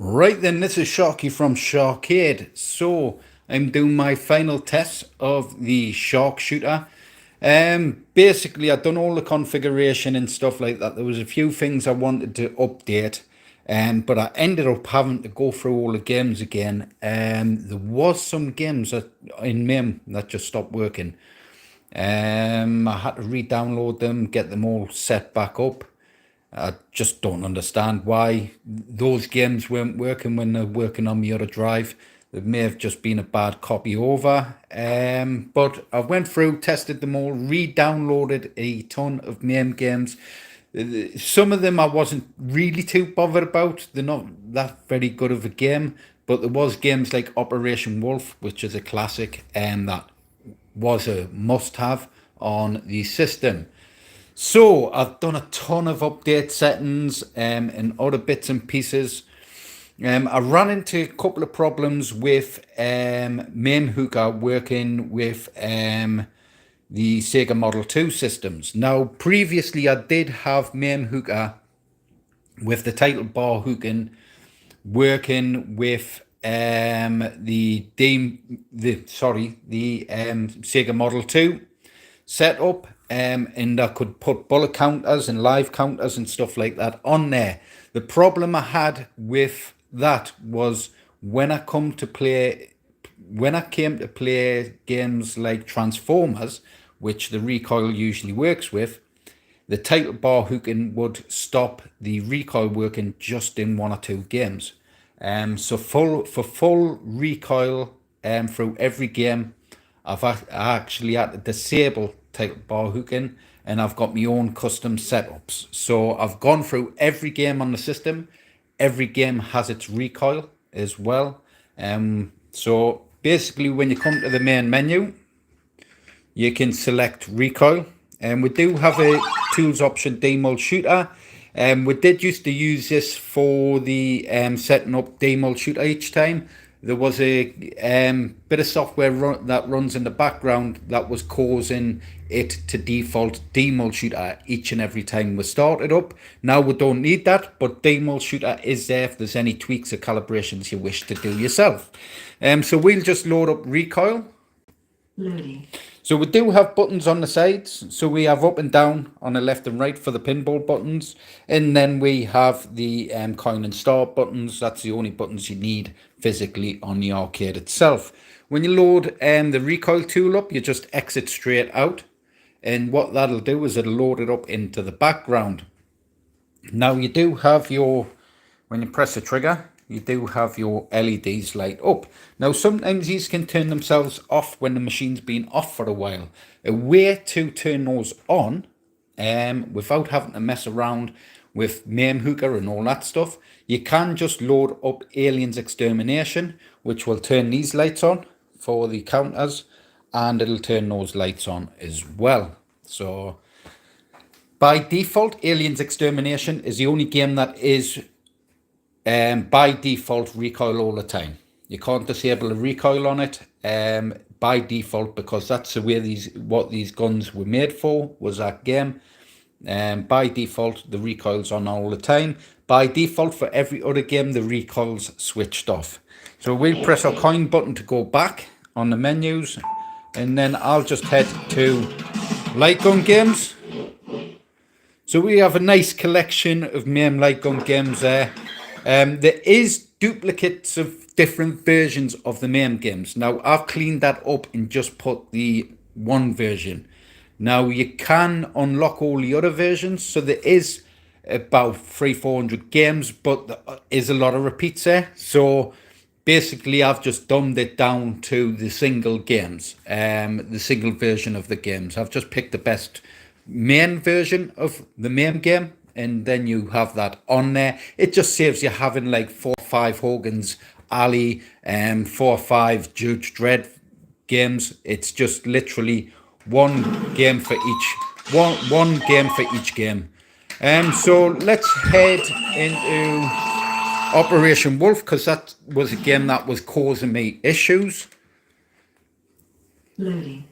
Right then, this is Sharky from SHAR-KADE. So I'm doing my final test of the Shark shooter. Basically, I've done all the configuration and stuff like that. There was a few things I wanted to update, but I ended up having to go through all the games again. There was some games in MIM that just stopped working. I had to re-download them, get them all set back up. I just don't understand why those games weren't working when they're working on the other drive. It may have just been a bad copy over. But I went through, tested them all, re-downloaded a ton of MAME games. Some of them I wasn't really too bothered about. They're not that very good of a game. But there was games like Operation Wolf, which is a classic, and that was a must-have on the system. So I've done a ton of update settings and other bits and pieces. I ran into a couple of problems with main hooker working with the Sega Model 2 systems. Now, previously I did have main hooker with the title bar hooking working with the Sega Model 2 setup. And I could put bullet counters and live counters and stuff like that on there. The problem I had with that was when I came to play games like Transformers, which the Recoil usually works with, the title bar hooking would stop the Recoil working just in one or two games. So for full Recoil through every game, I actually had to disable title bar hooking, and I've got my own custom setups. So I've gone through every game on the system. Every game has its recoil as well. So basically when you come to the main menu, you can select recoil, and we do have a tools option demul shooter. We did used to use this for the setting up demul shooter each time. There was a bit of software that runs in the background that was causing it to default demul shooter each and every time we started up. Now we don't need that, but demul shooter is there if there's any tweaks or calibrations you wish to do yourself. So we'll just load up recoil. Loading. So we do have buttons on the sides. So we have up and down on the left and right for the pinball buttons. And then we have the coin and star buttons. That's the only buttons you need physically on the arcade itself. When you load the recoil tool up, you just exit straight out. And what that'll do is it'll load it up into the background. Now you do have your, when you press the trigger, you do have your LEDs light up. Now sometimes these can turn themselves off when the machine's been off for a while. A way to turn those on without having to mess around with MAME hooker and all that stuff, you can just load up Aliens Extermination, which will turn these lights on for the counters, and it'll turn those lights on as well. So by default, Aliens Extermination is the only game that is by default recoil all the time. You can't disable the recoil on it by default, because that's the way what these guns were made for, was that game. By default the recoil's on all the time. By default for every other game the recoil's switched off. So we'll press our coin button to go back on the menus, and then I'll just head to light gun games. So we have a nice collection of MAME light gun games there. There is duplicates of different versions of the MAME games. Now I've cleaned that up and just put the one version. Now you can unlock all the other versions, so there is about 300-400 games, but there is a lot of repeats there. So basically I've just dumbed it down to the single games, the single version of the games. I've just picked the best main version of the MAME game, and then you have that on there. It just saves you having like 4 or 5 Hogan's Alley and 4 or 5 Judge Dredd games. It's just literally one game for each one game for each game. So let's head into Operation Wolf, because that was a game that was causing me issues. Loading.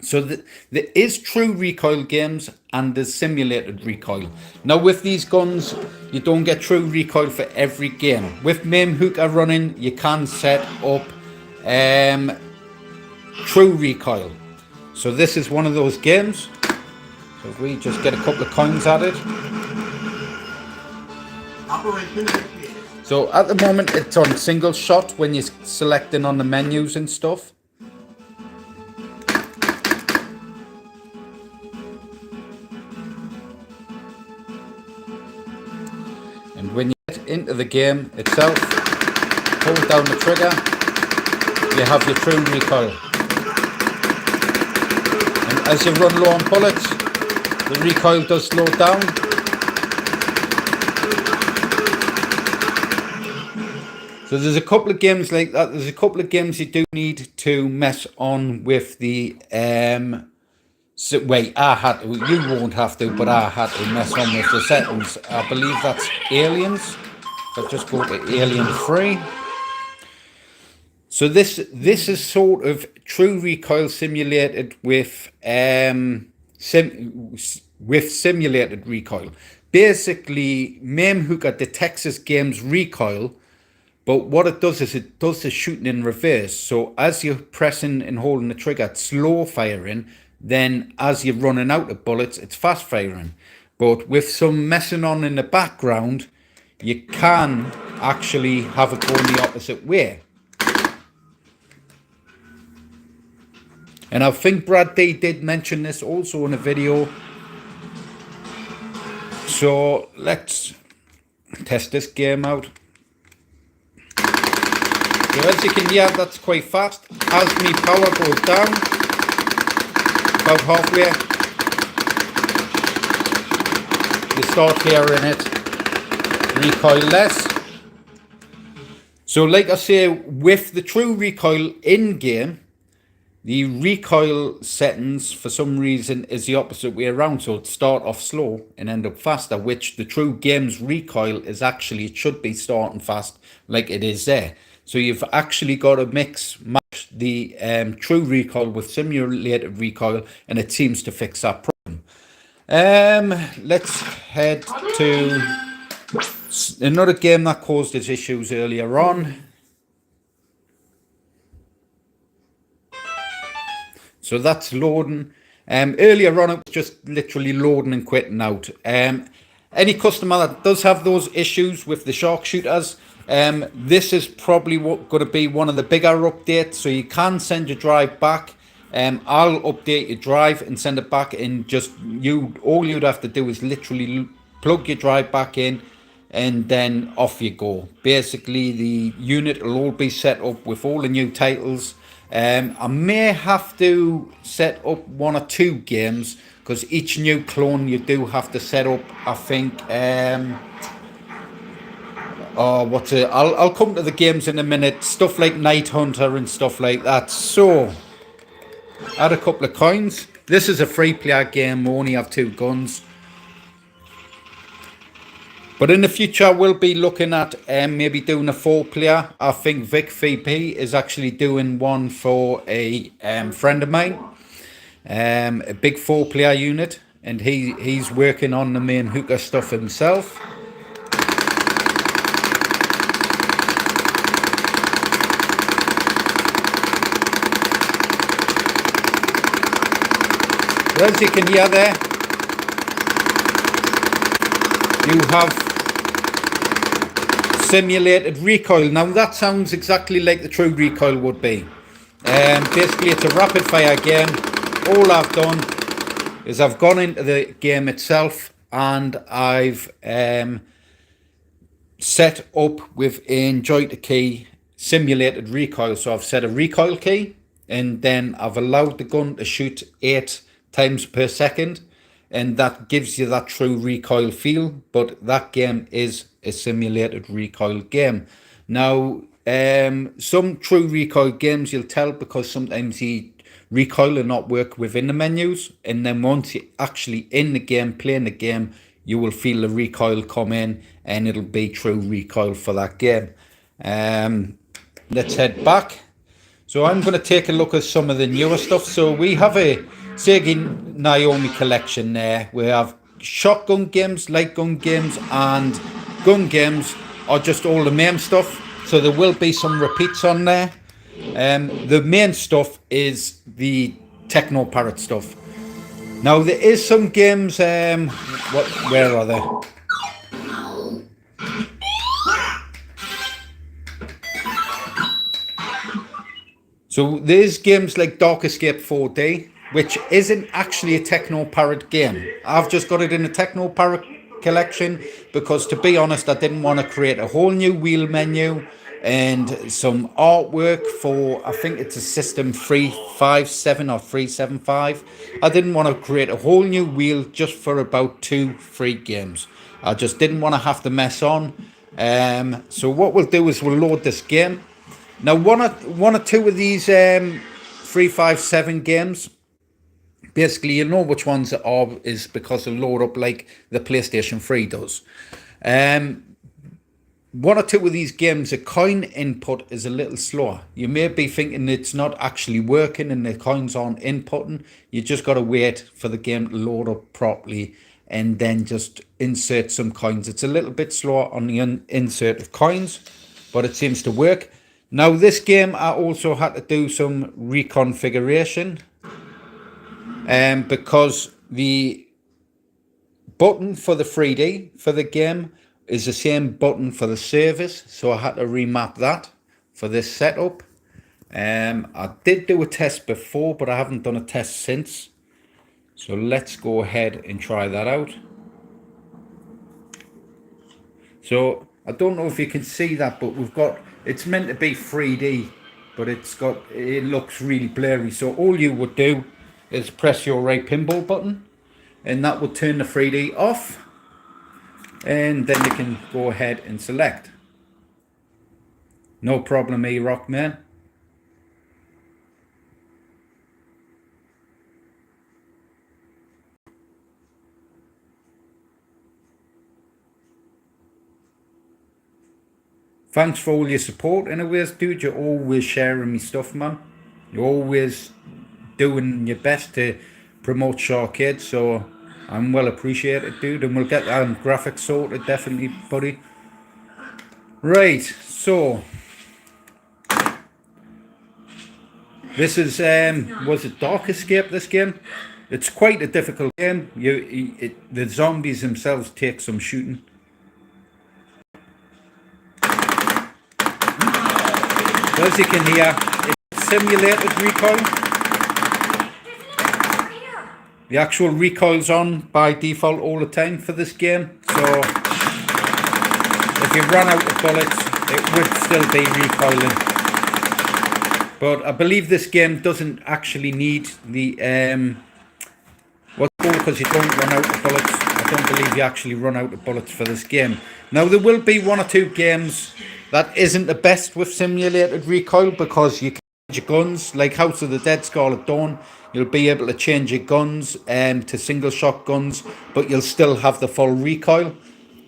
So there is true recoil games and there's simulated recoil. Now with these guns, you don't get true recoil for every game. With MAME Hookah running, you can set up true recoil. So this is one of those games. So if we just get a couple of coins at it. So at the moment it's on single shot when you're selecting on the menus and stuff. And when you get into the game itself, hold down the trigger, you have your true recoil. And as you run low on bullets, the recoil does slow down. So there's a couple of games like that. There's a couple of games you do need to mess on with the so wait, you won't have to, but I had to mess on with the settings. I believe that's Aliens. I'll just go to Alien 3. So this is sort of true recoil simulated with simulated recoil. Basically, MAME Hookah detects this game's recoil, but what it does is it does the shooting in reverse. So as you're pressing and holding the trigger, it's slow firing. Then as you're running out of bullets, it's fast firing. But with some messing on in the background, you can actually have it going the opposite way. And I think Brad D did mention this also in a video. So let's test this game out. So as you can hear, that's quite fast. As my power goes down, about halfway, you start hearing it recoil less. So like I say, with the true recoil in game, the recoil settings for some reason is the opposite way around. So it start off slow and end up faster, which the true game's recoil is actually, it should be starting fast like it is there. So you've actually got to match the true recoil with simulated recoil, and it seems to fix that problem. Let's head to another game that caused us issues earlier on. So that's loading. Earlier on, it was just literally loading and quitting out. Any customer that does have those issues with the sharpshooters, this is probably going to be one of the bigger updates. So you can send your drive back. I'll update your drive and send it back, and just all you'd have to do is literally plug your drive back in, and then off you go. Basically, the unit will all be set up with all the new titles. I may have to set up 1 or 2 games, because each new clone you do have to set up, I think. I'll come to the games in a minute. Stuff like Night Hunter and stuff like that. So, add a couple of coins. This is a free player game. We only have 2 guns. But in the future, we'll be looking at maybe doing a 4-player. I think Vic VP is actually doing one for a friend of mine. A big 4-player unit. And he's working on the MAME Hookah stuff himself. As you can hear there, you have simulated recoil. Now that sounds exactly like the true recoil would be. Basically it's a rapid fire game. All I've done is I've gone into the game itself, and I've set up within joystick key simulated recoil. So I've set a recoil key, and then I've allowed the gun to shoot 8 times per second, and that gives you that true recoil feel. But that game is a simulated recoil game. Now some true recoil games you'll tell, because sometimes the recoil will not work within the menus, and then once you're actually in the game playing the game, you will feel the recoil come in, and it'll be true recoil for that game. Let's head back. So I'm going to take a look at some of the newer stuff. So we have a Sega Naomi collection there. We have shotgun games, light gun games, and gun games are just all the main stuff. So there will be some repeats on there. The main stuff is the Techno Parrot stuff. Now there is some games. Where are they? So there's games like Dark Escape 4D, which isn't actually a Techno Parrot game. I've just got it in a Techno Parrot collection because, to be honest, I didn't want to create a whole new wheel menu and some artwork for, I think it's a system 357 or 375. I didn't want to create a whole new wheel just for about 2 free games. I just didn't want to have to mess on. So what we'll do is we'll load this game. Now, one or two of these 357 games, basically you know which ones is because they load up like the PlayStation 3 does. One or two of these games, the coin input is a little slower. You may be thinking it's not actually working and the coins aren't inputting. You just got to wait for the game to load up properly and then just insert some coins. It's a little bit slower on the insert of coins, but it seems to work. Now this game I also had to do some reconfiguration because the button for the 3D for the game is the same button for the service, so I had to remap that for this setup. I did do a test before, but I haven't done a test since, so let's go ahead and try that out. So I don't know if you can see that, but we've got, it's meant to be 3D, but it looks really blurry. So all you would do is press your right pinball button and that will turn the 3D off, and then you can go ahead and select. No problem, E-Rock man. Thanks for all your support anyways, dude. You're always sharing me stuff, man. You're always doing your best to promote SHAR-KADE, so I'm well appreciated, dude. And we'll get graphics sorted, definitely, buddy. Right, so this is was it Dark Escape, this game? It's quite a difficult game. The zombies themselves take some shooting. As you can hear, it's simulated recoil. The actual recoil's on by default all the time for this game, so if you run out of bullets, it would still be recoiling. But I believe this game doesn't actually need the because you don't run out of bullets. I don't believe you actually run out of bullets for this game. Now there will be one or two games that isn't the best with simulated recoil because you can change your guns, like House of the Dead, Scarlet Dawn. You'll be able to change your guns to single shot guns, but you'll still have the full recoil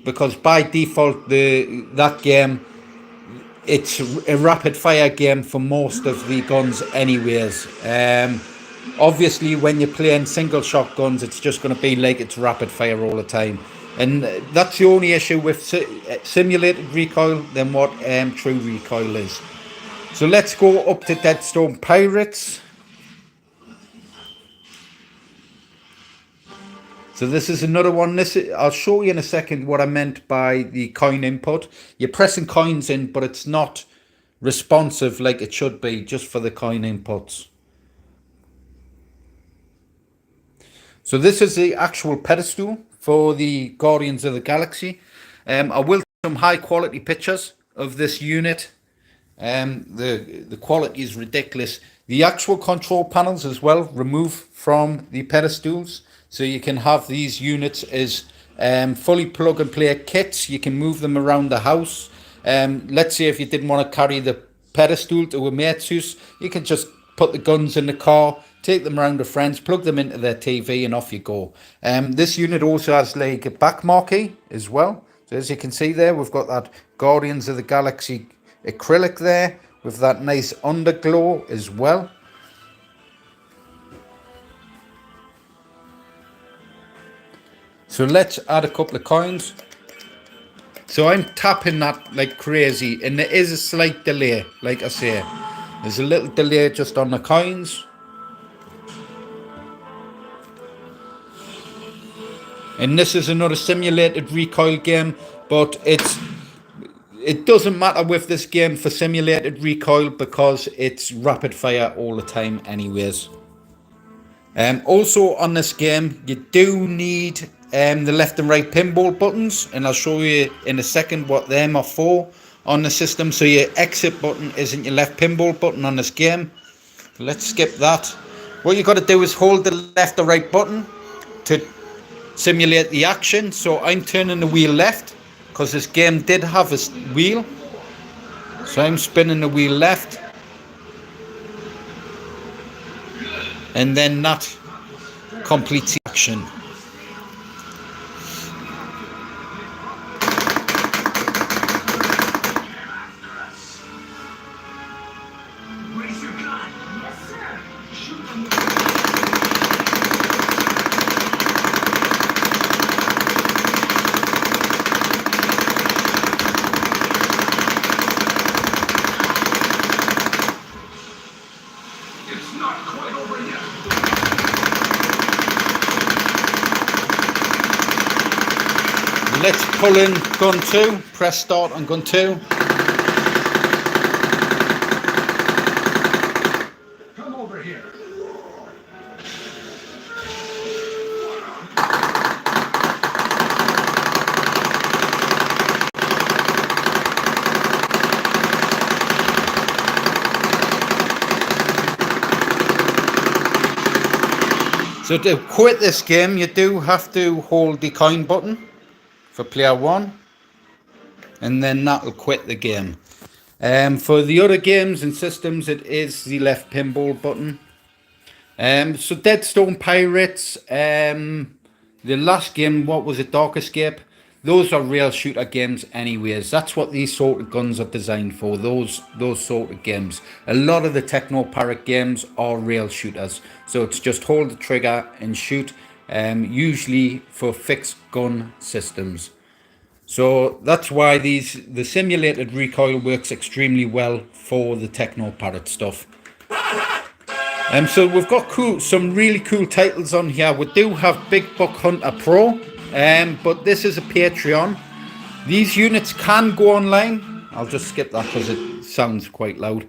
because by default that game, it's a rapid fire game for most of the guns anyways. Obviously when you're playing single shot guns, it's just going to be like it's rapid fire all the time. And that's the only issue with simulated recoil than what true recoil is. So let's go up to Deadstone Pirates. So this is another one. I'll show you in a second what I meant by the coin input. You're pressing coins in, but it's not responsive like it should be just for the coin inputs. So this is the actual pedestal for the Guardians of the Galaxy. I will take some high quality pictures of this unit. The quality is ridiculous. The actual control panels as well remove from the pedestals, so you can have these units as fully plug and play kits. You can move them around the house. Let's say if you didn't want to carry the pedestal to a mate's house, you can just put the guns in the car, take them around to friends, plug them into their TV, and off you go. This unit also has like a back marquee as well. So as you can see there, we've got that Guardians of the Galaxy acrylic there with that nice underglow as well. So let's add a couple of coins. So I'm tapping that like crazy, and there is a slight delay, like I say. There's a little delay just on the coins. And this is another simulated recoil game, but it doesn't matter with this game for simulated recoil because it's rapid fire all the time anyways. Also on this game, you do need the left and right pinball buttons, and I'll show you in a second what them are for on the system. So your exit button isn't your left pinball button on this game. Let's skip that. What you got to do is hold the left or right button to simulate the action. So I'm turning the wheel left because this game did have a wheel. So I'm spinning the wheel left. And then that completes the action. Let's pull in gun 2, press start on gun 2. Come over here. So to quit this game, you do have to hold the coin button for player 1, and then that'll quit the game. For the other games and systems, it is the left pinball button. So Deadstone Pirates, the last game, what was it, Dark Escape? Those are rail shooter games anyways. That's what these sort of guns are designed for, those sort of games. A lot of the Techno Parrot games are rail shooters. So it's just hold the trigger and shoot, usually for fixed gun systems. So that's why the simulated recoil works extremely well for the Techno Parrot stuff. So we've got some really cool titles on here. We do have Big Buck Hunter Pro, but this is a Patreon. These units can go online. I'll just skip that because it sounds quite loud.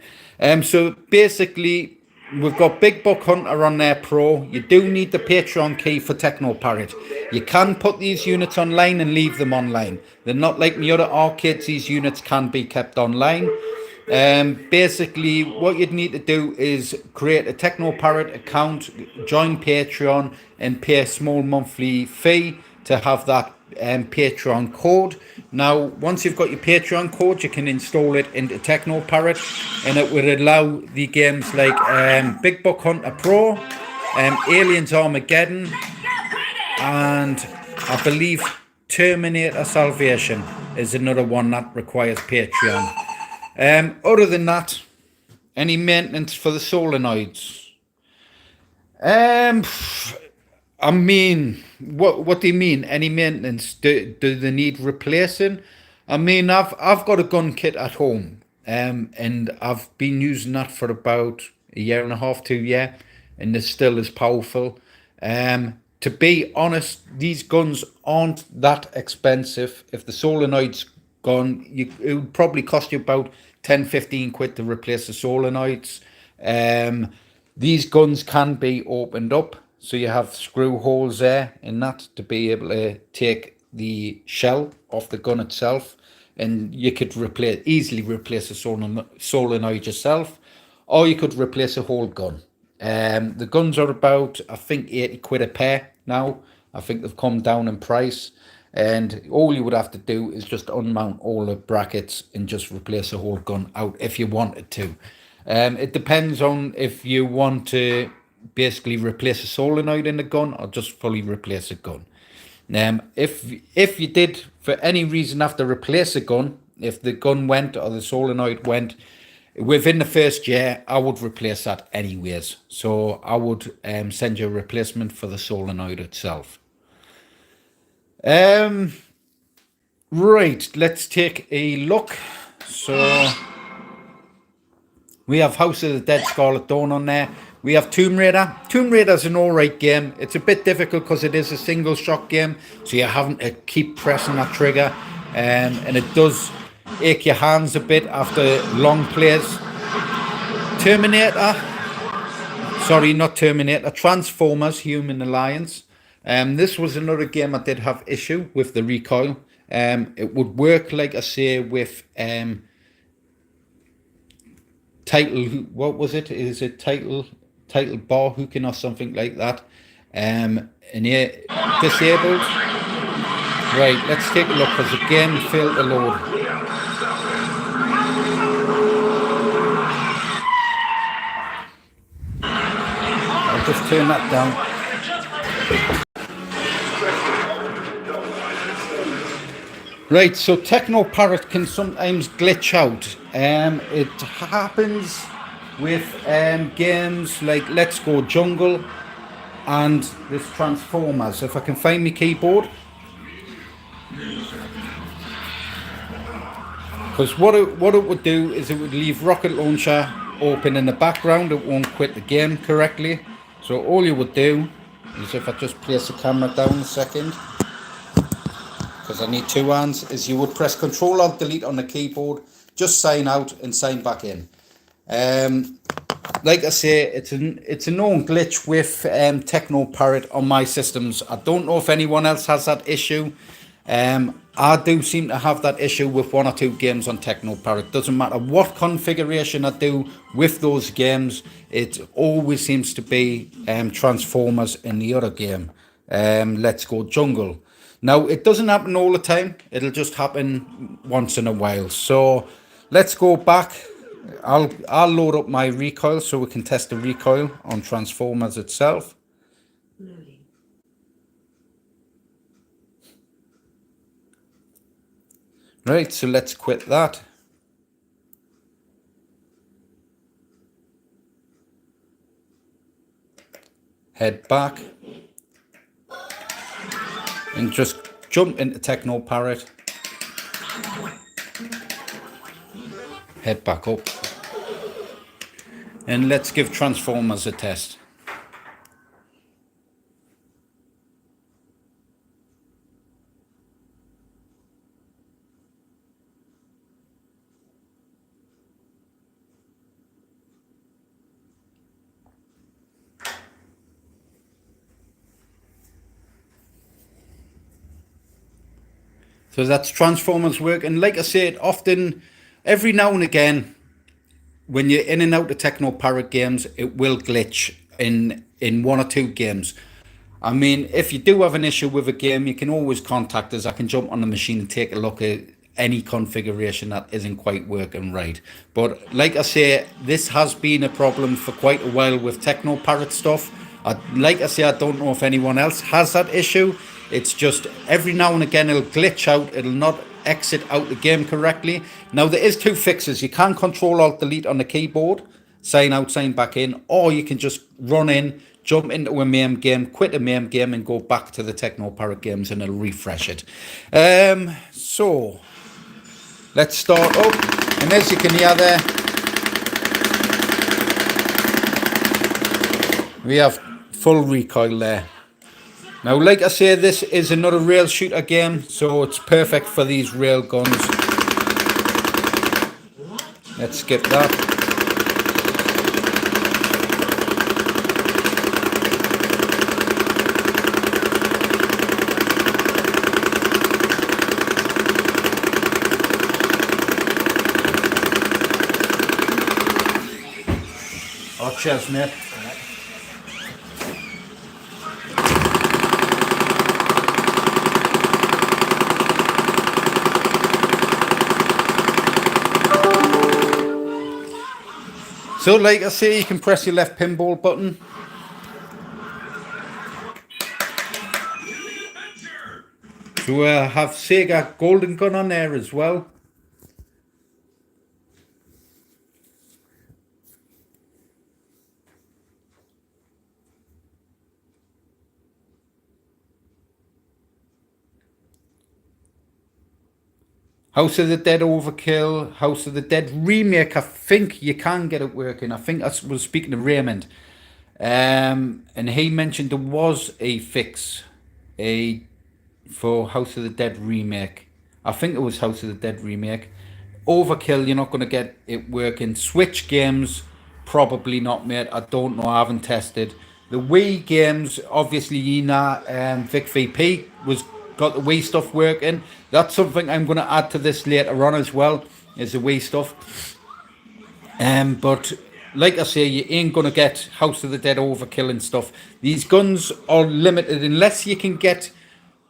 So basically, we've got Big Buck Hunter on there Pro. You do need the Patreon key for Techno Parrot. You can put these units online and leave them online. They're not like the other arcades. These units can be kept online. Basically, what you'd need to do is create a Techno Parrot account, join Patreon, and pay a small monthly fee to have that Patreon code. Now, once you've got your Patreon code, you can install it into Techno Parrot, and it would allow the games like Big Buck Hunter Pro, Aliens Armageddon, and I believe Terminator Salvation is another one that requires Patreon. Other than that, any maintenance for the solenoids? I mean, what do you mean? Any maintenance? Do they need replacing? I mean, I've got a gun kit at home, and I've been using that for about a year and a half, 2 years, and it's still as powerful. To be honest, these guns aren't that expensive. If the solenoid's gone, it would probably cost you about 10-15 quid to replace the solenoids. These guns can be opened up, so you have screw holes there in that to be able to take the shell off the gun itself, and you could easily replace a solenoid yourself, or you could replace a whole gun. The guns are about, I think, 80 quid a pair now. I think they've come down in price, and all you would have to do is just unmount all the brackets and just replace the whole gun out if you wanted to. It depends on if you want to basically replace a solenoid in the gun or just fully replace a gun. If you did for any reason have to replace a gun, if the gun went or the solenoid went, within the first year, I would replace that anyways. So I would send you a replacement for the solenoid itself. Right, let's take a look. So we have House of the Dead Scarlet Dawn on there. We have Tomb Raider. Tomb Raider's an alright game. It's a bit difficult because it is a single shot game, so you're having to keep pressing that trigger, and it does ache your hands a bit after long plays. Terminator. Sorry, not Terminator. Transformers Human Alliance. This was another game I did have issue with the recoil. It would work, like I say, with title, what was it? Is it title bar hooking or something like that? And yeah, disabled. Right, let's take a look because the game failed to load. I'll just turn that down. Right, so Techno Parrot can sometimes glitch out. It happens with games like Let's Go Jungle and this Transformers. If I can find my keyboard. Because what it would do is it would leave Rocket Launcher open in the background. It won't quit the game correctly. So all you would do is, if I just place the camera down a second, because I need two hands, is you would press Control Alt Delete on the keyboard, just sign out and sign back in. Like I say, it's a known glitch with Techno Parrot on my systems. I don't know if anyone else has that issue. I do seem to have that issue with one or two games on Techno Parrot. Doesn't matter what configuration I do with those games, it always seems to be Transformers in the other game, Let's Go Jungle. Now, it doesn't happen all the time. It'll just happen once in a while. So let's go back. I'll load up my recoil so we can test the recoil on Transformers itself. Loading. Right, so let's quit that. Head back. And just jump into Techno Parrot. Head back up. And let's give Transformers a test. So that's Transformers work. And like I said, often, every now and again, when you're in and out of Techno Parrot games, it will glitch in one or two games. I mean, if you do have an issue with a game, you can always contact us. I can jump on the machine and take a look at any configuration that isn't quite working right. But like I say, this has been a problem for quite a while with Techno Parrot stuff. Like I say, I don't know if anyone else has that issue. It's just every now and again it'll glitch out. It'll not exit out the game correctly. Now, there is two fixes. You can Control Alt Delete on the keyboard, sign out, sign back in, or you can just run in, jump into a MAME game, quit a MAME game, and go back to the Techno Parrot games, and it'll refresh it. So let's start up, and as you can hear there, we have full recoil there. Now, like I say, this is another rail shooter game, so it's perfect for these rail guns. Let's skip that. Oh, cheers, mate. So like I say, you can press your left pinball button. So I have Sega Golden Gun on there as well. House of the Dead Overkill, House of the Dead Remake. I think you can get it working. I think I was speaking to Raymond, and he mentioned there was a fix, a for House of the Dead Remake. I think it was House of the Dead Remake. Overkill, you're not going to get it working. Switch games, probably not, mate. I don't know. I haven't tested. The Wii games, obviously, Vic VP was got the Wii stuff working. That's something I'm going to add to this later on as well, is the Wii stuff. But like I say, you ain't gonna get House of the Dead Overkill and stuff. These guns are limited unless you can get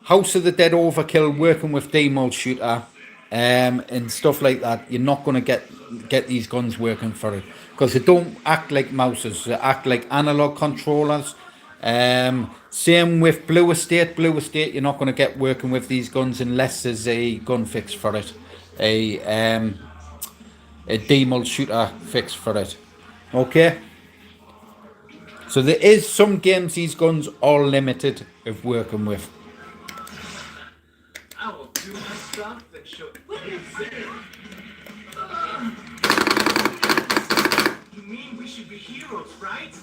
House of the Dead Overkill working with D-Mul shooter, and stuff like that. You're not gonna get these guns working for it because they don't act like mouses. They act like analog controllers. Same with Blue Estate. Blue Estate, you're not gonna get working with these guns unless there's a gun fix for it. A D-Mul shooter fix for it. Okay, so there is some games these guns are limited of working with. I will do my stuff and show you mean we should be heroes, right?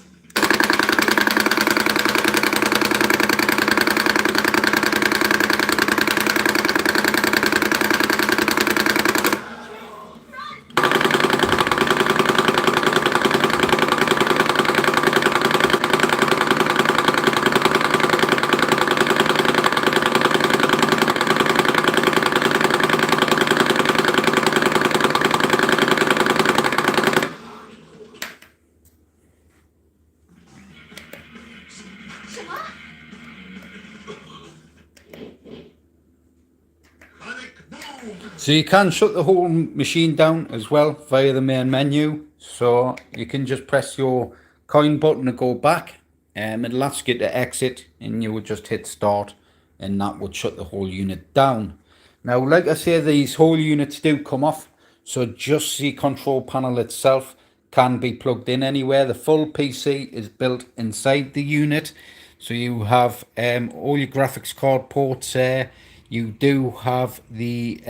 So you can shut the whole machine down as well via the main menu. So you can just press your coin button to go back, and it'll ask you to exit, and you would just hit start, and that would shut the whole unit down. Now, like I say, these whole units do come off, so just the control panel itself can be plugged in anywhere. The full PC is built inside the unit, so you have all your graphics card ports there. You do have the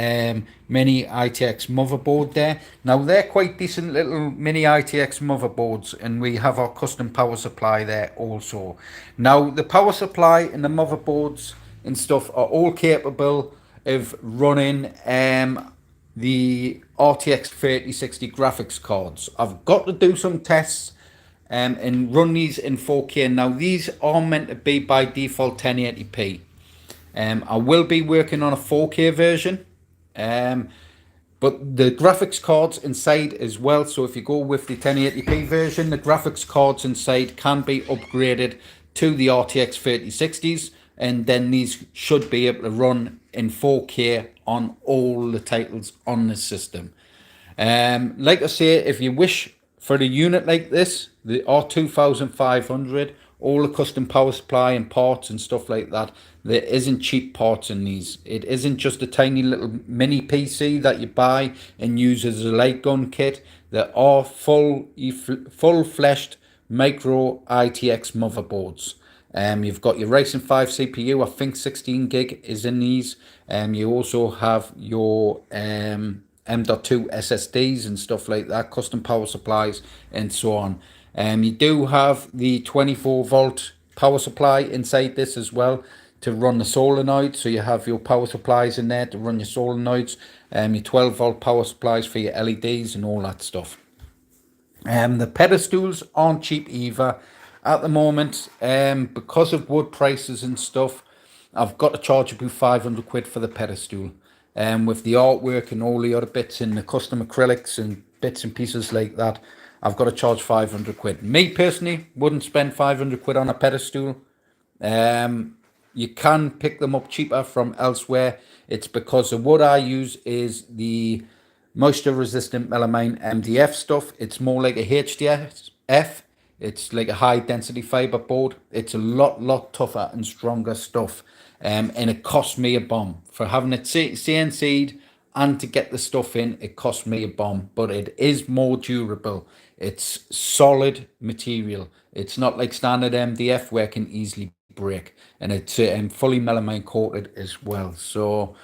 mini ITX motherboard there. Now they're quite decent little mini ITX motherboards, and we have our custom power supply there also. Now the power supply and the motherboards and stuff are all capable of running the RTX 3060 graphics cards. I've got to do some tests and run these in 4K. Now these are meant to be by default 1080p. I will be working on a 4K version, but the graphics cards inside as well. So if you go with the 1080p version, the graphics cards inside can be upgraded to the RTX 3060s, and then these should be able to run in 4K on all the titles on the system. Like I say, if you wish for a unit like this, the R2500, all the custom power supply and parts and stuff like that, there isn't cheap parts in these. It isn't just a tiny little mini PC that you buy and use as a light gun kit. There are full-fleshed micro ITX motherboards. You've got your Ryzen 5 CPU, I think 16 gig is in these. You also have your M.2 SSDs and stuff like that, custom power supplies and so on. You do have the 24 volt power supply inside this as well to run the solenoid. So you have your power supplies in there to run your solenoids, your 12 volt power supplies for your LEDs and all that stuff. The pedestals aren't cheap either at the moment, because of wood prices and stuff. I've got to charge about 500 quid for the pedestal, with the artwork and all the other bits and the custom acrylics and bits and pieces like that. I've got to charge 500 quid. Me personally wouldn't spend 500 quid on a pedestal. You can pick them up cheaper from elsewhere. It's because the wood I use is the moisture resistant melamine MDF stuff. It's more like a HDF. It's like a high density fiber board. It's a lot tougher and stronger stuff. And it cost me a bomb for having it CNC'd, and to get the stuff in, it cost me a bomb. But it is more durable. It's solid material. It's not like standard MDF where it can easily break, and it's fully melamine coated as well. So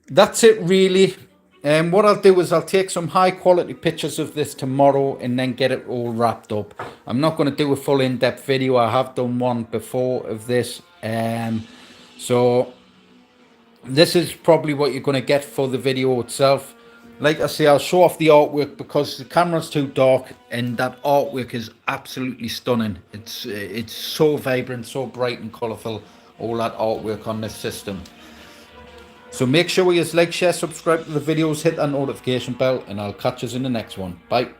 That's it really. And what I'll do is I'll take some high quality pictures of this tomorrow and then get it all wrapped up. I'm not going to do a full in-depth video. I have done one before of this. So this is probably what you're going to get for the video itself. Like I say, I'll show off the artwork because the camera's too dark and that artwork is absolutely stunning. It's so vibrant, so bright and colourful, all that artwork on this system. So make sure you like, share, subscribe to the videos, hit that notification bell, and I'll catch you in the next one. Bye.